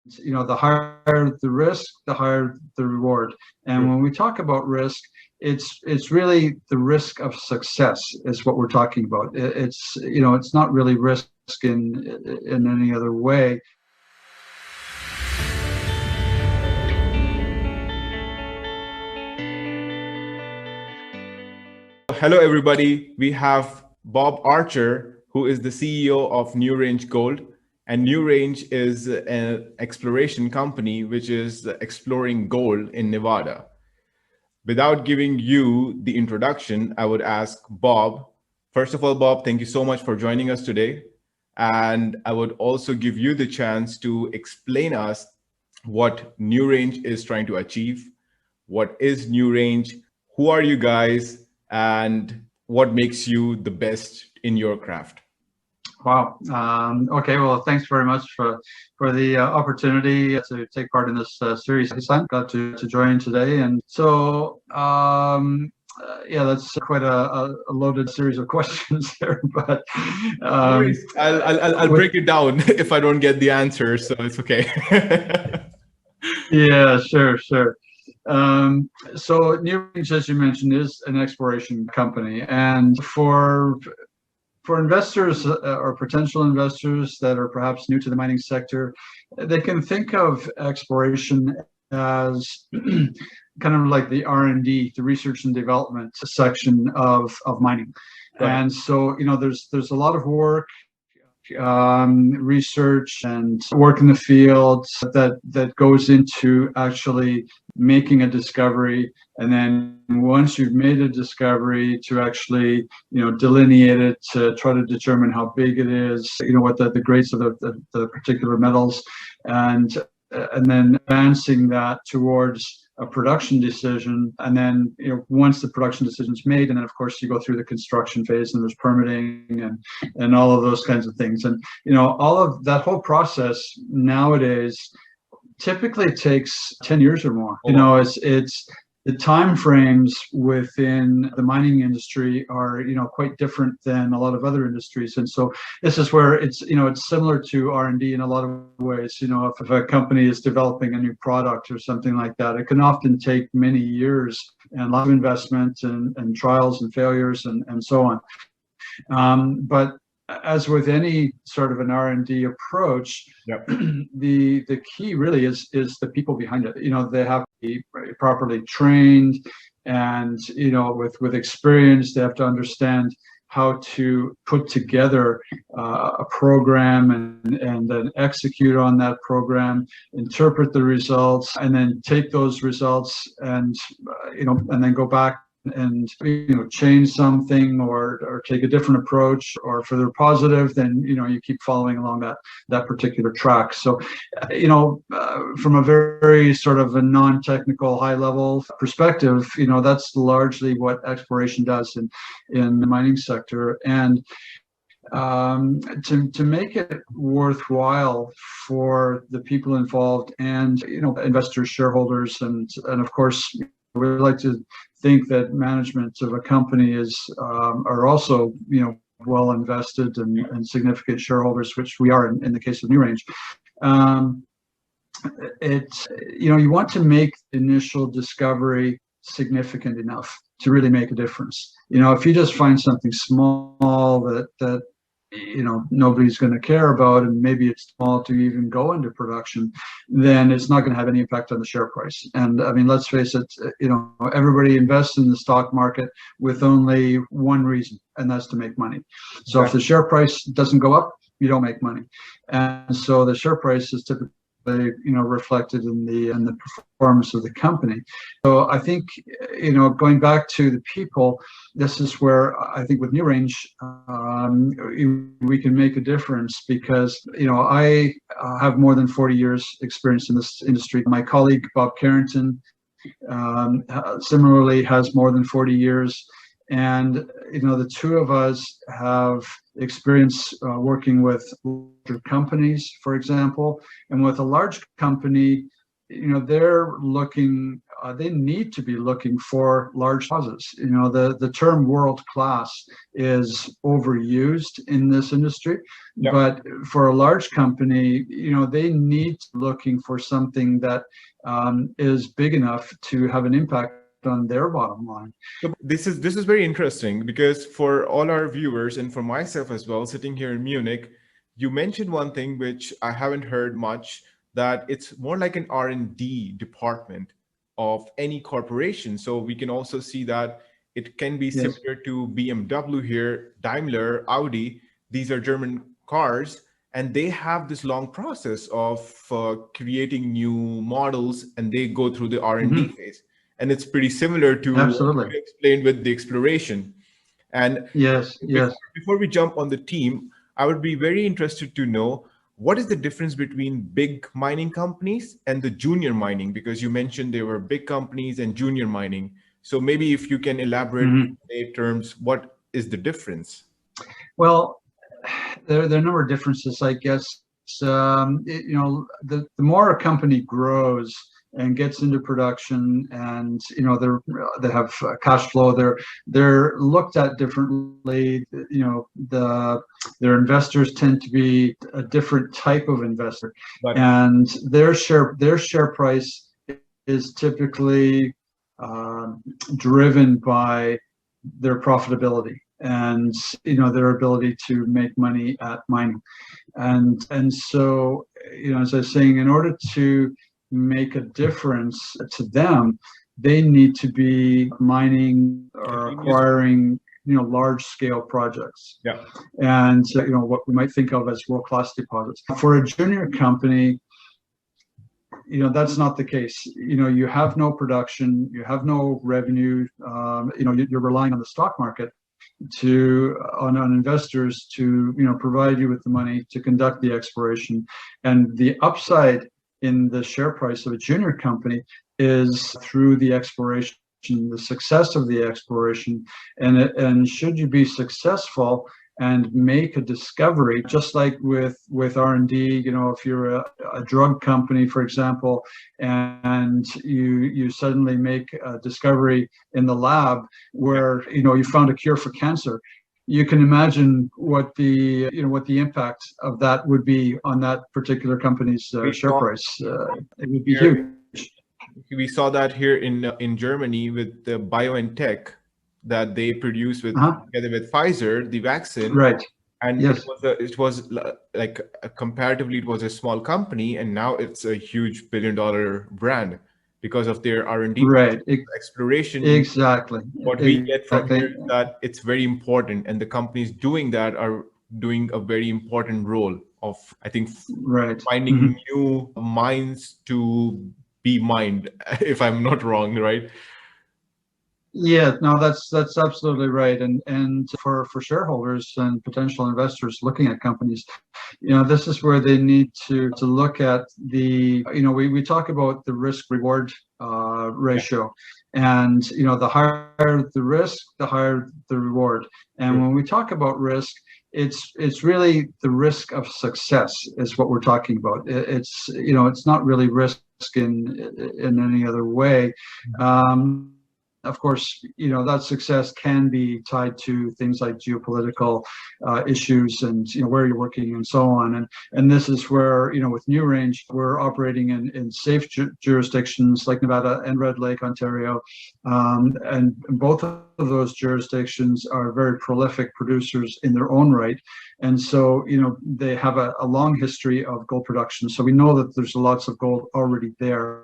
the higher the risk, the higher the reward. And when we talk about risk, it's really the risk of success is what we're talking about. It's not really risk in any other way. Hello, everybody. We have Bob Archer, who is the CEO of Newrange Gold. And Newrange is an exploration company which is exploring gold in Nevada. Without giving you the introduction, I would ask Bob. First of all, Bob, thank you so much for joining us today. And I would also give you the chance to explain us what Newrange is trying to achieve. What is Newrange? Who are you guys? And what makes you the best in your craft? Wow. Okay. Well, thanks very much for the opportunity to take part in this series. Hissan, got to join today, and so yeah, that's quite a loaded series of questions there. But I'll break it down if I don't get the answer, so it's okay. Yeah, sure. So Newrange, as you mentioned, is an exploration company, and for investors or potential investors that are perhaps new to the mining sector, they can think of exploration as kind of like the R&D, the research and development section of mining. Right. And so, there's a lot of work, research and work in the field that goes into actually making a discovery, and then once you've made a discovery, to actually delineate it, to try to determine how big it is, what the grades of the particular metals, and then advancing that towards a production decision. And then once the production decision is made, and then of course you go through the construction phase, and there's permitting and all of those kinds of things, and all of that whole process nowadays typically takes 10 years or more. It's the time frames within the mining industry are quite different than a lot of other industries, and so this is where it's similar to R&D in a lot of ways. If a company is developing a new product or something like that, it can often take many years and a lot of investment and trials and failures and so on. But as with any sort of an R&D approach, yep, the key really is the people behind it. They have to be properly trained, and with experience, they have to understand how to put together a program and then execute on that program, interpret the results, and then take those results and then go back and change something or take a different approach, or if they're positive, then you keep following along that particular track. So from a very sort of a non-technical high level perspective, that's largely what exploration does in the mining sector. And to make it worthwhile for the people involved and investors, shareholders, and of course we like to think that management of a company are also well invested and significant shareholders, which we are in the case of Newrange. You want to make initial discovery significant enough to really make a difference. If you just find something small that nobody's going to care about, and maybe it's small to even go into production, then it's not going to have any impact on the share price. And I mean, let's face it, everybody invests in the stock market with only one reason, and that's to make money. So if the share price doesn't go up, you don't make money. And so the share price is typically reflected in the performance of the company. So I think going back to the people, this is where I think with Newrange we can make a difference, because I have more than 40 years experience in this industry. My colleague Bob Carrington similarly has more than 40 years. And the two of us have experience working with larger companies, for example. And with a large company, they're looking, they need to be looking for large deposits. The term world class is overused in this industry, but for a large company, they need to be looking for something that is big enough to have an impact on their bottom line. So this is very interesting, because for all our viewers and for myself as well, sitting here in Munich, you mentioned one thing which I haven't heard much, that it's more like an R&D department of any corporation. So we can also see that it can be similar to BMW here, Daimler, Audi. These are German cars, and they have this long process of creating new models, and they go through the R&D phase. And it's pretty similar to what you explained with the exploration. And before we jump on the team, I would be very interested to know, what is the difference between big mining companies and the junior mining? Because you mentioned there were big companies and junior mining. So maybe if you can elaborate in terms, what is the difference? Well, there are a number of differences, I guess. The more a company grows and gets into production, and they have cash flow, they're looked at differently. Their investors tend to be a different type of investor, and their share price is typically driven by their profitability and their ability to make money at mining. And so as I was saying, in order to make a difference to them, they need to be mining or acquiring large scale projects, and what we might think of as world-class deposits. For a junior company, that's not the case. You have no production, you have no revenue, you're relying on the stock market on investors to provide you with the money to conduct the exploration. And the upside in the share price of a junior company is through the exploration, the success of the exploration. And should you be successful and make a discovery, just like with R&D, if you're a drug company, for example, and you suddenly make a discovery in the lab where you found a cure for cancer, you can imagine what the impact of that would be on that particular company's share price. It would be huge. We saw that here in Germany with the BioNTech that they produced together with Pfizer, the vaccine. Right. And it was like comparatively, it was a small company, and now it's a huge billion-dollar brand because of their R&D, exploration. Exactly. What we get from here is that it's very important, and the companies doing that are doing a very important role of, I think, finding new mines to be mined, if I'm not wrong, right? Yeah, no, that's absolutely right. And for shareholders and potential investors looking at companies, this is where they need to look at the, we talk about the risk reward ratio, and the higher the risk, the higher the reward. And when we talk about risk, it's really the risk of success is what we're talking about. It's not really risk in any other way. Of course, that success can be tied to things like geopolitical issues and where you're working and so on. And this is where, with Newrange, we're operating in safe jurisdictions like Nevada and Red Lake, Ontario. And both of those jurisdictions are very prolific producers in their own right. And so, they have a long history of gold production. So we know that there's lots of gold already there.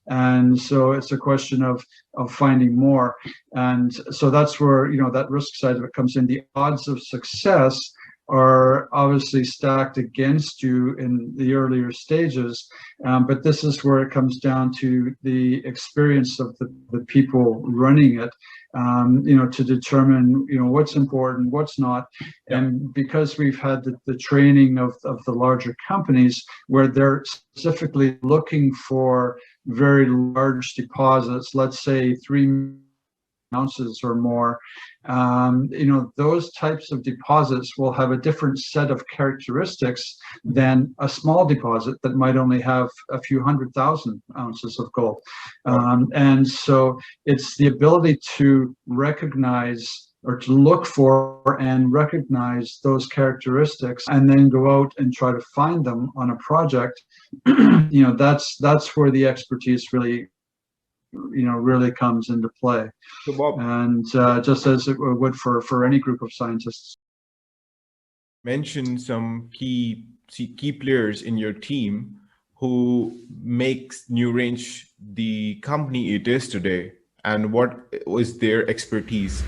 And so it's a question of finding more. And so that's where, that risk side of it comes in. The odds of success are obviously stacked against you in the earlier stages. But this is where it comes down to the experience of the people running it, to determine, what's important, what's not. And because we've had the training of the larger companies where they're specifically looking for very large deposits, let's say 3 ounces or more, those types of deposits will have a different set of characteristics than a small deposit that might only have a few 100,000 ounces of gold. And so it's the ability to recognize or to look for and recognize those characteristics and then go out and try to find them on a project. That's where the expertise really comes into play. So Bob, and just as it would for any group of scientists. Mention some key players in your team who makes Newrange the company it is today, and what is their expertise?